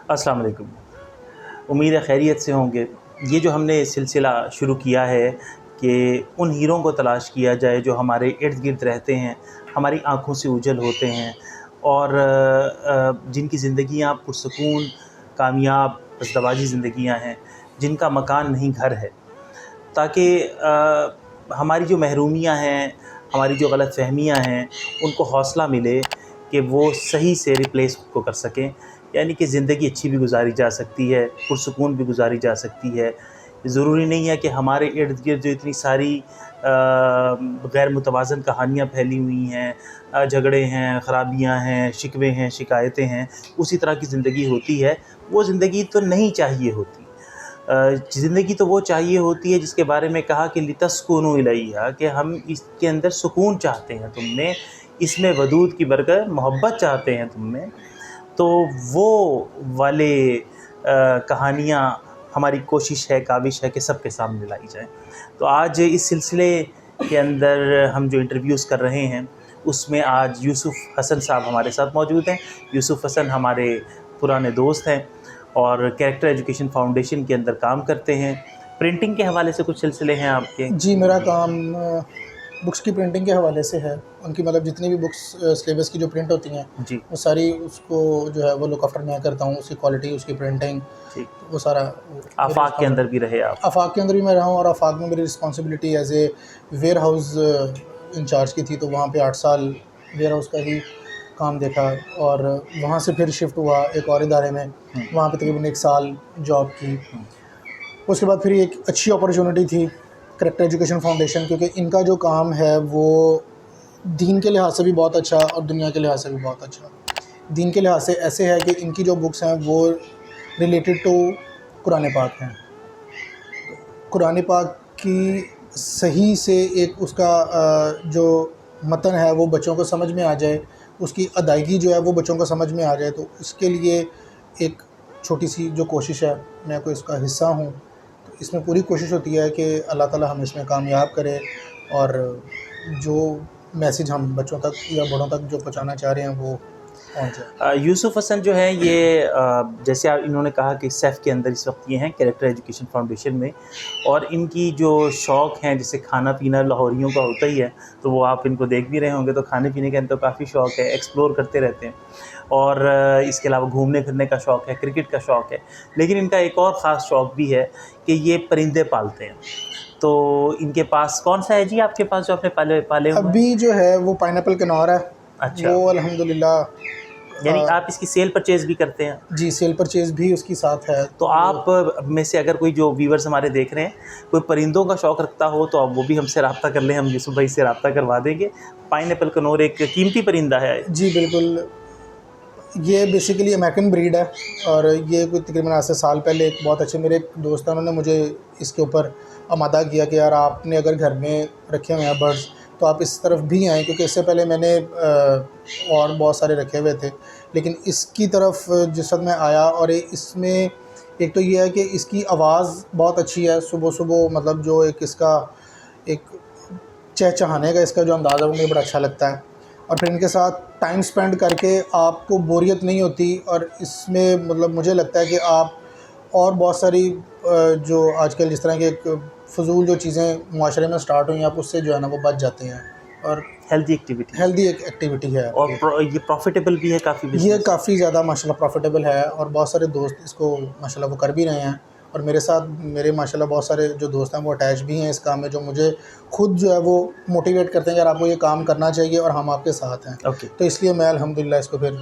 अस्सलाम वालेकुम। उम्मीद है खैरियत से होंगे। ये जो हमने सिलसिला शुरू किया है कि उन हीरों को तलाश किया जाए जो हमारे इर्द-गिर्द रहते हैं, हमारी आँखों से ओझल होते हैं और जिनकी ज़िंदगियाँ पुरसुकून, कामयाब, फैसलाबाज़ी ज़िंदगियाँ हैं, जिनका मकान नहीं घर है। ताकि हमारी जो महरूमियाँ हैं, हमारी जो गलतफ़हमियाँ हैं, उनको हौसला मिले कि वो सही से रिप्लेस खुद को कर सकें। यानी कि ज़िंदगी अच्छी भी गुज़ारी जा सकती है, पुरसुकून भी गुज़ारी जा सकती है। ज़रूरी नहीं है कि हमारे इर्द-गिर्द जो इतनी सारी गैर मुतवाज़न कहानियाँ फैली हुई हैं, झगड़े हैं, ख़राबियाँ हैं, शिकवे हैं, शिकायतें हैं, उसी तरह की ज़िंदगी होती है। वो ज़िंदगी तो नहीं चाहिए होती। ज़िंदगी तो वो चाहिए होती है जिसके बारे में कहा कि लितस्कुनु इलैहा, कि हम इसके अंदर सुकून चाहते हैं तुम में, इसमें वदूद की बरकत मोहब्बत चाहते हैं तुम में। तो वो वाले कहानियाँ हमारी कोशिश है, काविश है कि सबके सामने लाई जाएँ। तो आज इस सिलसिले के अंदर हम जो इंटरव्यूज़ कर रहे हैं, उसमें आज यूसुफ़ हसन साहब हमारे साथ मौजूद हैं। यूसुफ़ हसन हमारे पुराने दोस्त हैं और कैरेक्टर एजुकेशन फाउंडेशन के अंदर काम करते हैं। प्रिंटिंग के हवाले से कुछ सिलसिले हैं आपके? जी, मेरा काम बुक्स की प्रिंटिंग के हवाले से है। उनकी मतलब जितनी भी बुक्स सिलेबस की जो प्रिंट होती हैं, जी, वो सारी उसको जो है वो लुक आफ्टर मैं करता हूँ। उसकी क्वालिटी, उसकी प्रिंटिंग, ठीक। वो सारा मेरी आफ़ाक़ के अंदर रिस्पॉन्सिबिलिटी। भी रहे आप? आफ़ाक़ के अंदर भी मैं रहा हूँ और आफ़ाक़ में मेरी responsibility as a warehouse incharge की थी। तो वहाँ पे 8 साल वेयर हाउस का ही काम देखा और वहाँ से फिर शिफ्ट हुआ एक और इदारे में। वहाँ पे तकरीबन 1 साल जॉब की। उसके बाद फिर एक अच्छी अपॉर्चुनिटी थी करेक्टर एजुकेशन फाउंडेशन, क्योंकि इनका जो काम है वो दीन के लिहाज से भी बहुत अच्छा और दुनिया के लिहाज से भी बहुत अच्छा। दीन के लिहाज से ऐसे है कि इनकी जो बुक्स हैं वो रिलेटेड टू कुरान पाक हैं। कुरान पाक की सही से एक उसका जो मतन है वो बच्चों को समझ में आ जाए, उसकी अदायगी जो है वो बच्चों को समझ में आ जाए। तो इसके लिए एक छोटी सी जो कोशिश है, मैं कोई इसका हिस्सा हूँ। तो इसमें पूरी कोशिश होती है कि अल्लाह ताला हमें इसमें कामयाब करे और जो मैसेज हम बच्चों तक या बड़ों तक जो पहुँचाना चाह रहे हैं वो पहुँच जाए। यूसुफ़ हसन जो है ये जैसे इन्होंने कहा कि सैफ़ के अंदर इस वक्त ये हैं कैरेक्टर एजुकेशन फाउंडेशन में, और इनकी जो शौक़ हैं जैसे खाना पीना लाहौरियों का होता ही है, तो वो आप इनको देख भी रहे होंगे, तो खाने पीने का इनको काफ़ी शौक़ है, एक्सप्लोर करते रहते हैं। और इसके अलावा घूमने फिरने का शौक़ है, क्रिकेट का शौक़ है। लेकिन इनका एक और ख़ास शौक़ भी है कि ये परिंदे पालते हैं। तो इनके पास कौन सा है जी आपके पास जो आपने पाले पाले हुए हैं? अभी जो है वो पाइनएप्पल किनौर है। अच्छा, वो अल्हम्दुलिल्लाह यानी आप इसकी सेल परचेज़ भी करते हैं? जी, सेल परचेज़ भी उसकी साथ है। तो तो आप में से अगर कोई जो व्यूवर्स हमारे देख रहे हैं, कोई परिंदों का शौक़ रखता हो तो आप वो भी हमसे रब्ता कर लें, हम यूसुफ़ भाई से रब्ता करवा देंगे। पाइनएप्पल कनौर एक कीमती परिंदा है। जी, बिल्कुल। ये बेसिकली अमेरिकन ब्रीड है और ये कोई तकरीबन आज से साल पहले एक बहुत अच्छे मेरे एक दोस्त हैं, उन्होंने मुझे इसके ऊपर आमादा किया कि यार आपने अगर घर में रखे हुए हैं बर्ड्स तो आप इस तरफ भी आएँ, क्योंकि इससे पहले मैंने और बहुत सारे रखे हुए थे। लेकिन इसकी तरफ जिस वक़्त मैं आया और इसमें एक तो ये है कि इसकी आवाज़ बहुत अच्छी है। सुबह-सुबह मतलब जो एक इसका एक चहचहाने का इसका जो अंदाज़ है वो मुझे बड़ा अच्छा लगता है। और फिर इनके साथ टाइम स्पेंड करके आपको बोरियत नहीं होती और इसमें मतलब मुझे लगता है कि आप और बहुत सारी जो आजकल जिस तरह की एक फ़ुज़ूल जो चीज़ें मुआशरे में स्टार्ट हुई हैं, आप उससे जो है ना वो बच जाते हैं और हेल्दी एक्टिविटी हेल्दी एक एक्टिविटी है और आपकी। ये प्रॉफ़िटेबल भी है काफ़ी ये बिज़नेस। काफ़ी ज़्यादा माशाल्लाह प्रॉफिटेबल है और बहुत सारे दोस्त इसको माशाल्लाह वो कर भी रहे हैं। और मेरे साथ मेरे माशाल्लाह बहुत सारे जो दोस्त हैं वो अटैच भी हैं इस काम में, जो मुझे खुद जो है वो मोटिवेट करते हैं कि यार आपको ये काम करना चाहिए और हम आपके साथ हैं। ओके, तो इसलिए मैं अल्हम्दुलिल्लाह इसको फिर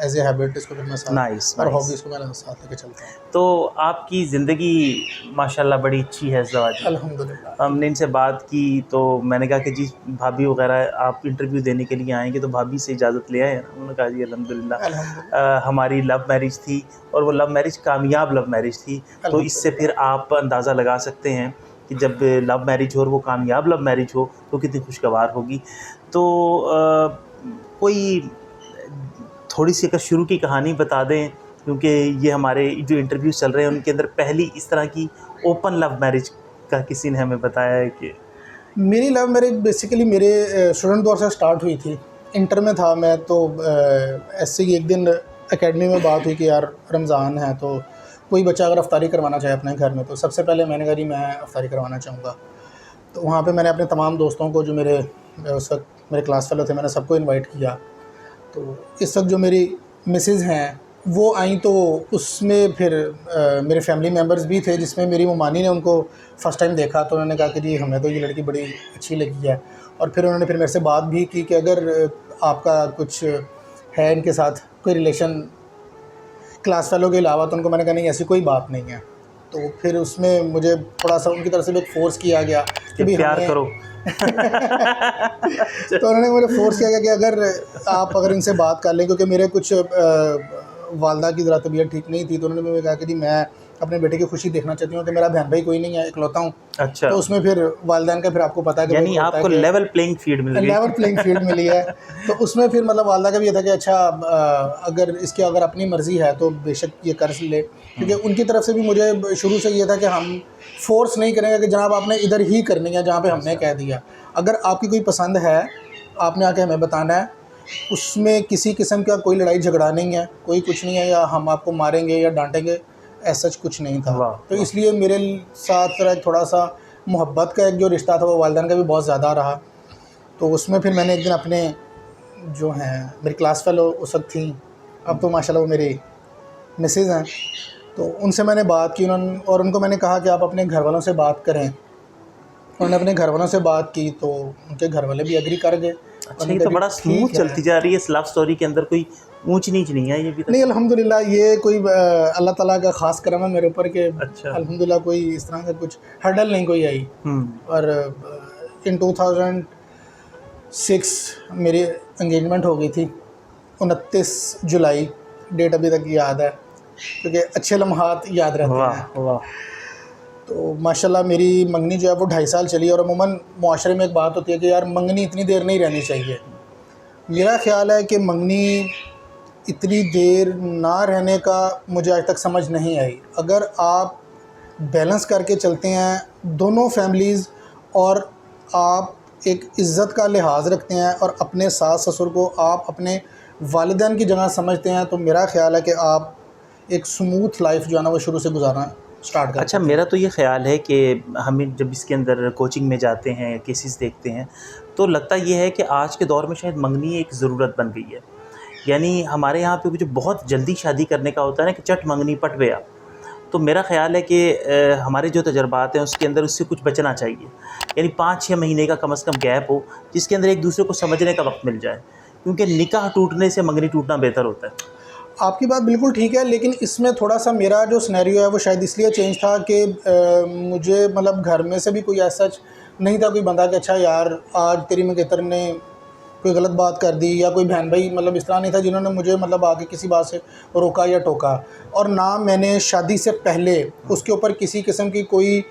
एज़ ए हैबिट इसको फिर मैं नाइस, साथ और हॉबी नाइस। इसको मैं साथ लेके चलता हूँ। तो आपकी ज़िंदगी माशाल्लाह बड़ी अच्छी है ज़वाजी। अल्हम्दुलिल्लाह, हमने इनसे बात की तो मैंने कहा कि जी भाभी वग़ैरह आप इंटरव्यू देने के लिए आएँगे तो भाभी से इजाज़त ले आए हैं? उन्होंने कहा जी अल्हम्दुलिल्लाह। अल्हम्दुलिल्लाह, हमारी लव मैरिज थी और वो लव मैरिज कामयाब लव मैरिज थी। तो इससे फिर अल्हम्दुलिल्लाह। आप अंदाज़ा लगा सकते हैं कि जब लव मैरिज हो और वो कामयाब लव मैरिज हो तो कितनी खुशगवार होगी। तो कोई थोड़ी-सी अगर शुरू की कहानी बता दें, क्योंकि ये हमारे जो इंटरव्यूज़ चल रहे हैं उनके अंदर पहली इस तरह की ओपन लव मैरिज का किसी ने हमें बताया है कि मेरी लव मैरिज बेसिकली मेरे स्टूडेंट दौर से स्टार्ट हुई थी। इंटर में था मैं तो ऐसे ही एक दिन एकेडमी में बात हुई कि यार रमज़ान है तो कोई बच्चा अगर अफ्तारी करवाना चाहे अपने घर में, तो सबसे पहले मैंने कहा जी मैं अफ्तारी करवाना चाहूँगा। तो वहाँ पे मैंने अपने तमाम दोस्तों को, जो मेरे उस वक्त मेरे क्लास फेलो थे, मैंने सबको इनवाइट किया। तो इस वक्त जो मेरी मिसेज़ हैं वो आई, तो उसमें फिर मेरे फैमिली मेम्बर्स भी थे, जिसमें मेरी ममानी ने उनको फ़र्स्ट टाइम देखा। तो उन्होंने कहा कि जी हमें तो ये लड़की बड़ी अच्छी लगी है। और फिर उन्होंने फिर मेरे से बात भी की कि अगर आपका कुछ है इनके साथ कोई रिलेशन क्लास फेलो के अलावा, तो उनको मैंने कहा नहीं ऐसी कोई बात नहीं है। तो फिर उसमें मुझे थोड़ा सा उनकी तरफ से भी एक फ़ोर्स किया गया कि भाई प्यार करो। तो उन्होंने मुझे फ़ोर्स किया गया कि अगर इनसे बात कर लें, क्योंकि मेरे कुछ वालदा की ज़रा तबीयत ठीक नहीं थी। तो उन्होंने मुझे कहा कि जी मैं अपने बेटे की खुशी देखना चाहती हूँ, कि मेरा बहन भाई कोई नहीं है, इकलौता हूँ। अच्छा, तो उसमें फिर वालिदैन का फिर आपको पता है कि यानी आपको लेवल प्लेइंग फील्ड मिल गई। लेवल प्लेइंग फील्ड मिली है। तो उसमें फिर मतलब वालदा का भी ये था कि अच्छा अगर अपनी मर्ज़ी है तो बेशक ये कर ले, क्योंकि उनकी तरफ से भी मुझे शुरू से ये था कि हम फोर्स नहीं करेंगे कि जनाब आपने इधर ही करनी है जहाँ पे हमने कह दिया। अगर आपकी कोई पसंद है, आपने आके हमें बताना है, उसमें किसी किस्म का कोई लड़ाई झगड़ा नहीं है, कोई कुछ नहीं है, या हम आपको मारेंगे या डांटेंगे, ऐसा कुछ नहीं था। तो इसलिए मेरे साथ थोड़ा सा मोहब्बत का एक जो रिश्ता था वो वालिदैन का भी बहुत ज़्यादा रहा। तो उसमें फिर मैंने एक दिन अपने जो हैं मेरी क्लास फेलो उस वक्त थी, अब तो माशाल्लाह वो मेरी मिसेज़ हैं, तो उनसे मैंने बात की। और उनको मैंने कहा कि आप अपने घर वालों से बात करें। उन्होंने अपने घर वालों से बात की तो उनके घर वाले भी एग्री कर गए। अच्छा, ये तो बड़ा स्मूथ चलती जा रही है इस लव स्टोरी के अंदर, कोई ऊंच नीच नहीं है ये भी नहीं, अल्हम्दुलिल्लाह ये कोई अल्लाह ताला का ख़ास करम है मेरे ऊपर के अच्छा, अल्हम्दुलिल्लाह कोई इस तरह का कुछ हर्डल नहीं कोई आई। और इन 2006 मेरी एंगेजमेंट हो गई थी, 29 जुलाई, डेट अभी तक याद है क्योंकि अच्छे लम्हात याद रहते हैं। वाह। तो माशाल्लाह मेरी मंगनी जो है वो 2.5 साल चली। और अमूमन मुआशरे में एक बात होती है कि यार मंगनी इतनी देर नहीं रहनी चाहिए। मेरा ख़्याल है कि मंगनी इतनी देर ना रहने का मुझे आज तक समझ नहीं आई। अगर आप बैलेंस करके चलते हैं दोनों फैमिलीज़, और आप एक इज़्ज़त का लिहाज रखते हैं और अपने सास ससुर को आप अपने वालिदैन की जगह समझते हैं, तो मेरा ख़्याल है कि आप एक स्मूथ लाइफ जो है ना वो शुरू से गुजारना स्टार्ट कर। अच्छा, मेरा तो ये ख़्याल है कि हमें जब इसके अंदर कोचिंग में जाते हैं, केसेस देखते हैं, तो लगता ये है कि आज के दौर में शायद मंगनी एक ज़रूरत बन गई है। यानी हमारे यहाँ पे जो बहुत जल्दी शादी करने का होता है ना कि चट मंगनी पट गया, तो मेरा ख़्याल है कि हमारे जो तजर्बात हैं उसके अंदर उससे कुछ बचना चाहिए। यानी 5-6 महीने का कम से कम गैप हो, जिसके अंदर एक दूसरे को समझने का वक्त मिल जाए, क्योंकि निकाह टूटने से मंगनी टूटना बेहतर होता है। आपकी बात बिल्कुल ठीक है, लेकिन इसमें थोड़ा सा मेरा जो सिनेरियो है वो शायद इसलिए चेंज था कि मुझे मतलब घर में से भी कोई ऐसा नहीं था कोई बंदा कि अच्छा यार आज तेरी मंगेतर ने कोई गलत बात कर दी, या कोई बहन भाई मतलब इस तरह नहीं था जिन्होंने मुझे मतलब आगे किसी बात से रोका या टोका। और ना मैंने शादी से पहले उसके ऊपर किसी किस्म की कोई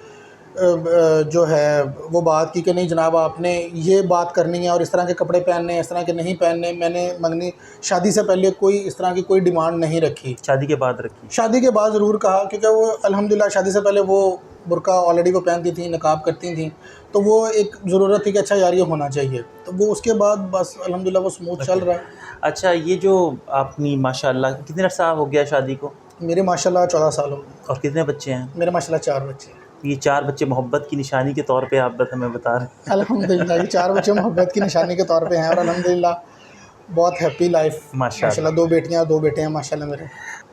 जो है वो बात की कि नहीं जनाब आपने ये बात करनी है और इस तरह के कपड़े पहनने, इस तरह के नहीं पहनने। मैंने मंगनी शादी से पहले कोई इस तरह की कोई डिमांड नहीं रखी। शादी के बाद रखी? शादी के बाद ज़रूर कहा, क्योंकि वो अल्हम्दुलिल्लाह शादी से पहले वो बुर्का ऑलरेडी वो पहनती थी, नकाब करती थी, तो वो एक ज़रूरत थी कि अच्छा यार ये होना चाहिए। तो वो उसके बाद बस अल्हम्दुलिल्लाह वो स्मूथ चल रहा है। अच्छा, ये जो अपनी माशाल्लाह कितने अर्सा हो गया शादी को? मेरे माशाल्लाह 14 साल हो गए। और कितने बच्चे हैं? मेरे माशाल्लाह 4 बच्चे हैं। ये 4 बच्चे मोहब्बत की निशानी के तौर पे आप हमें बता रहे हैं। अल्हम्दुलिल्लाह ये 4 बच्चे मोहब्बत की निशानी के तौर पे हैं, और अल्हम्दुलिल्लाह बहुत हैप्पी लाइफ माशाल्लाह। 2 बेटियां 2 बेटे हैं माशाल्लाह मेरे।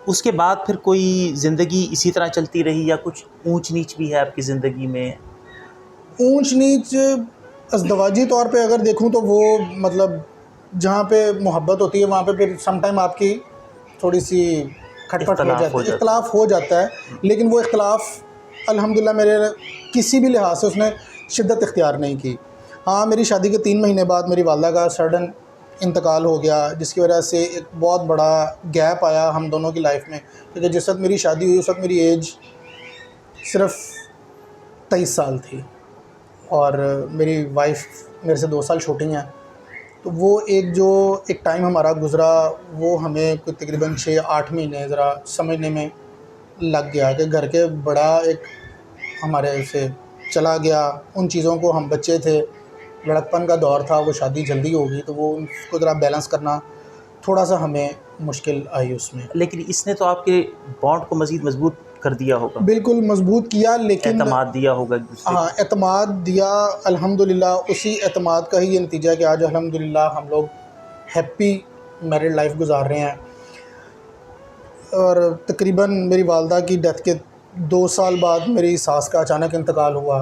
उसके बाद फिर कोई ज़िंदगी इसी तरह चलती रही या कुछ ऊंच नीच भी है आपकी ज़िंदगी में? ऊंच नीच अज़दवाजी तौर पे अगर देखूं तो वो मतलब जहाँ पे मोहब्बत होती है वहाँ पे फिर सम टाइम आपकी थोड़ी सी खटपट हो जाती है, इख्तलाफ हो जाता है। लेकिन वो इख्तलाफ अल्हम्दुलिल्लाह मेरे किसी भी लिहाज से उसने शिद्दत इख्तियार नहीं की। हाँ, मेरी शादी के 3 महीने बाद मेरी वालदा का सडन इंतकाल हो गया, जिसकी वजह से एक बहुत बड़ा गैप आया हम दोनों की लाइफ में। क्योंकि जिस वक्त मेरी शादी हुई उस वक्त मेरी एज सिर्फ 23 साल थी, और मेरी वाइफ मेरे से 2 साल छोटी हैं। तो वो एक टाइम हमारा गुज़रा, वो हमें कोई तकरीबन 6-8 महीने ज़रा समझने में लग गया कि घर के बड़ा एक हमारे से चला गया। उन चीज़ों को हम बच्चे थे, लड़कपन का दौर था, वो शादी जल्दी हो गई, तो वो उसको ज़रा बैलेंस करना थोड़ा सा हमें मुश्किल आई उसमें। लेकिन इसने तो आपके बॉन्ड को मज़ीद मजबूत कर दिया होगा, बिल्कुल मजबूत किया, लेकिन एतमाद दिया होगा एक दूसरे हाँ एतमाद दिया। अल्हम्दुलिल्लाह उसी एतमाद का ही ये नतीजा है कि आज अल्हम्दुलिल्लाह हम लोग हैप्पी मैरिड लाइफ गुजार रहे हैं। और तकरीबन मेरी वालदा की डेथ के 2 साल बाद मेरी सास का अचानक इंतकाल हुआ,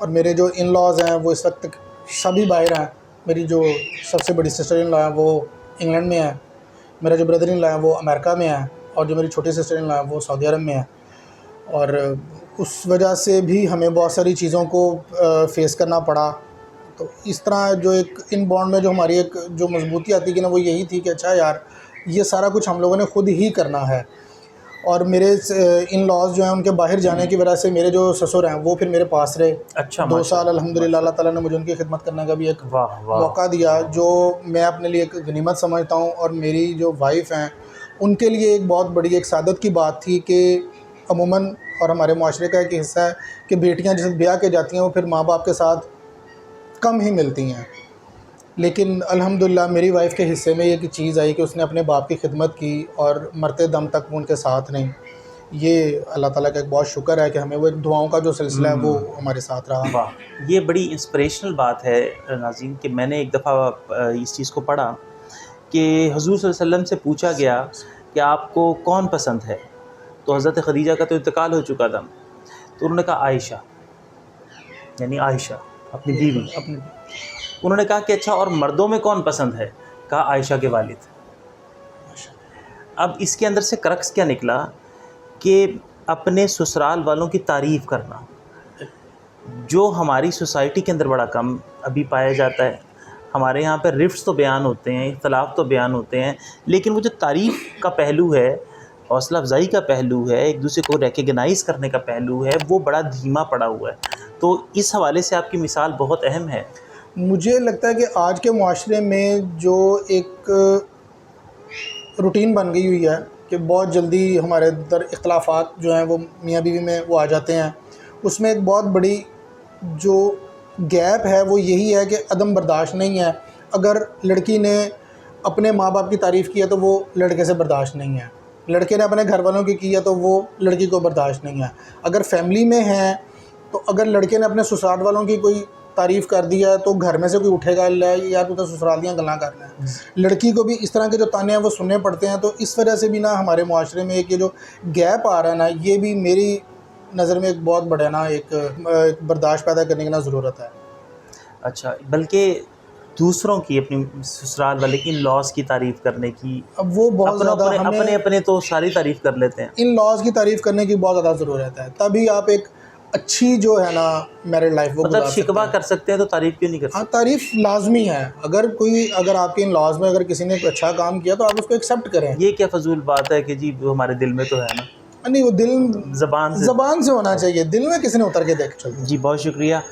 और मेरे जो इन लॉज़ हैं वो इस वक्त सभी बाहर हैं। मेरी जो सबसे बड़ी सिस्टर इन लॉ है वो इंग्लैंड में है, मेरा जो ब्रदर इन लॉ है वो अमेरिका में है, और जो मेरी छोटी सिस्टर इन लॉ है वो सऊदी अरब में है। और उस वजह से भी हमें बहुत सारी चीज़ों को फेस करना पड़ा। तो इस तरह जो एक इन बॉन्ड में जो हमारी एक जो मजबूती आती थी ना, वो यही थी कि अच्छा यार ये सारा कुछ हम लोगों ने ख़ुद ही करना है। और मेरे इन लॉज़ जो हैं उनके बाहर जाने की वजह से मेरे जो ससुर हैं वो फिर मेरे पास रहे। अच्छा, 2 साल अल्हम्दुलिल्लाह अल्लाह ताला ने मुझे उनकी खिदमत करने का भी एक मौका दिया, जो मैं अपने लिए एक गनीमत समझता हूँ। और मेरी जो वाइफ़ हैं उनके लिए एक बहुत बड़ी एक सादत की बात थी कि अमूमन और हमारे माशरे का एक हिस्सा है कि बेटियाँ जिस ब्याह के जाती हैं वो फिर माँ बाप के साथ कम ही मिलती हैं। लेकिन अल्हम्दुलिल्लाह मेरी वाइफ़ के हिस्से में एक चीज़ आई कि उसने अपने बाप की खिदमत की और मरते दम तक वो उनके साथ रहीं। ये अल्लाह ताला का एक बहुत शुक्र है कि हमें वो एक दुआओं का जो सिलसिला है वो हमारे साथ रहा। वाह, ये बड़ी इंस्पिरेशनल बात है नाज़रीन कि मैंने एक दफ़ा इस चीज़ को पढ़ा कि हुज़ूर सल्लल्लाहु अलैहि वसल्लम से पूछा गया कि आपको कौन पसंद है, तो हज़रत खदीजा का तो इंतकाल हो चुका था, तो उन्होंने कहा आयशा, यानी आयशा अपनी बीवी। उन्होंने कहा कि अच्छा और मर्दों में कौन पसंद है, कहा आयशा के वालिद। अब इसके अंदर से क्रक्स क्या निकला कि अपने ससुराल वालों की तारीफ़ करना, जो हमारी सोसाइटी के अंदर बड़ा कम अभी पाया जाता है। हमारे यहाँ पर रिफ्ट्स तो बयान होते हैं, इख्तलाफ तो बयान होते हैं, लेकिन वो जो तारीफ़ का पहलू है, हौसला अफजाई का पहलू है, एक दूसरे को रिकग्नाइज़ करने का पहलू है, वो बड़ा धीमा पड़ा हुआ है। तो इस हवाले से आपकी मिसाल बहुत अहम है। मुझे लगता है कि आज के माशरे में जो एक रूटीन बन गई हुई है कि बहुत जल्दी हमारे अंदर इख्तलाफात जो हैं वो मियाँ बीवी में वो आ जाते हैं, उसमें एक बहुत बड़ी जो गैप है वो यही है कि अदम बर्दाश्त नहीं है। अगर लड़की ने अपने माँ बाप की तारीफ़ की है तो वो लड़के से बर्दाश्त नहीं है, लड़के ने अपने घर वालों की है तो वो लड़की को बर्दाश्त नहीं है। अगर फैमिली में है तो अगर लड़के ने अपने ससुराल वालों की कोई तारीफ़ कर दिया तो घर में से कोई उठेगा यार तू तो ससुराल दियाँ गल्लां कर रहा है। लड़की को भी इस तरह के जो ताने हैं वो सुनने पड़ते हैं। तो इस वजह से भी ना हमारे माशरे में एक ये जो गैप आ रहा है ना, ये भी मेरी नज़र में एक बहुत बड़ा ना एक बर्दाश्त पैदा करने की ना ज़रूरत है। अच्छा, बल्कि दूसरों की अपनी ससुराल वाले की इन लॉज़ की तारीफ़ करने की, अब वो बहुत ज़्यादा अपने अपने तो सारी तारीफ़ कर लेते हैं। इन लॉज़ की तारीफ़ करने की बहुत ज़्यादा ज़रूरत है, तभी आप एक अच्छी जो है ना मैरिड लाइफ वो मतलब शिकवा कर सकते हैं, तो तारीफ़ क्यों नहीं कर सकते? हाँ, तारीफ़ लाजमी है। अगर आपके इन लॉज में अगर किसी ने कोई अच्छा काम किया तो आप उसको एक्सेप्ट करें। ये क्या फजूल बात है कि जी वो हमारे दिल में तो है ना। नहीं, वो दिल ज़बान से होना चाहिए, दिल में किसी ने उतर के देख चल। जी बहुत शुक्रिया।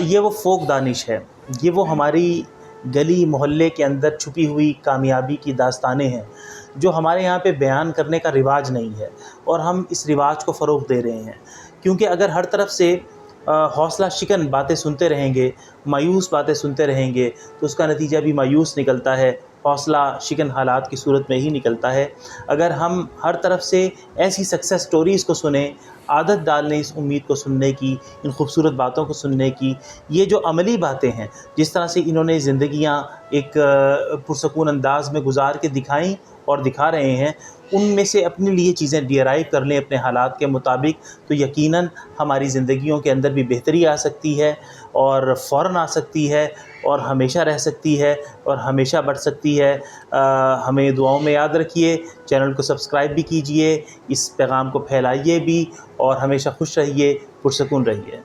ये वो फोक दानिश है, ये वो हमारी गली मोहल्ले के अंदर छुपी हुई कामयाबी की दास्तानें हैं जो हमारे यहाँ पे बयान करने का रिवाज नहीं है, और हम इस रिवाज को फ़रोग़ दे रहे हैं। क्योंकि अगर हर तरफ से हौसला शिकन बातें सुनते रहेंगे, मायूस बातें सुनते रहेंगे, तो उसका नतीजा भी मायूस निकलता है, हौसला शिकन हालात की सूरत में ही निकलता है। अगर हम हर तरफ से ऐसी सक्सेस स्टोरीज़ को सुने, आदत डाल लें इस उम्मीद को सुनने की, इन खूबसूरत बातों को सुनने की, ये जो अमली बातें हैं, जिस तरह से इन्होंने ज़िंदगियाँ एक पुरसकून अंदाज में गुजार के दिखाई और दिखा रहे हैं, उनमें से अपने लिए चीज़ें डिराइव कर लें अपने हालात के मुताबिक, तो यकीनन हमारी ज़िंदगियों के अंदर भी बेहतरी आ सकती है, और फ़ौरन आ सकती है, और हमेशा रह सकती है, और हमेशा बढ़ सकती है। हमें दुआओं में याद रखिए, चैनल को सब्सक्राइब भी कीजिए, इस पैगाम को फैलाइए भी, और हमेशा खुश रहिए, पुरसकून रहिए।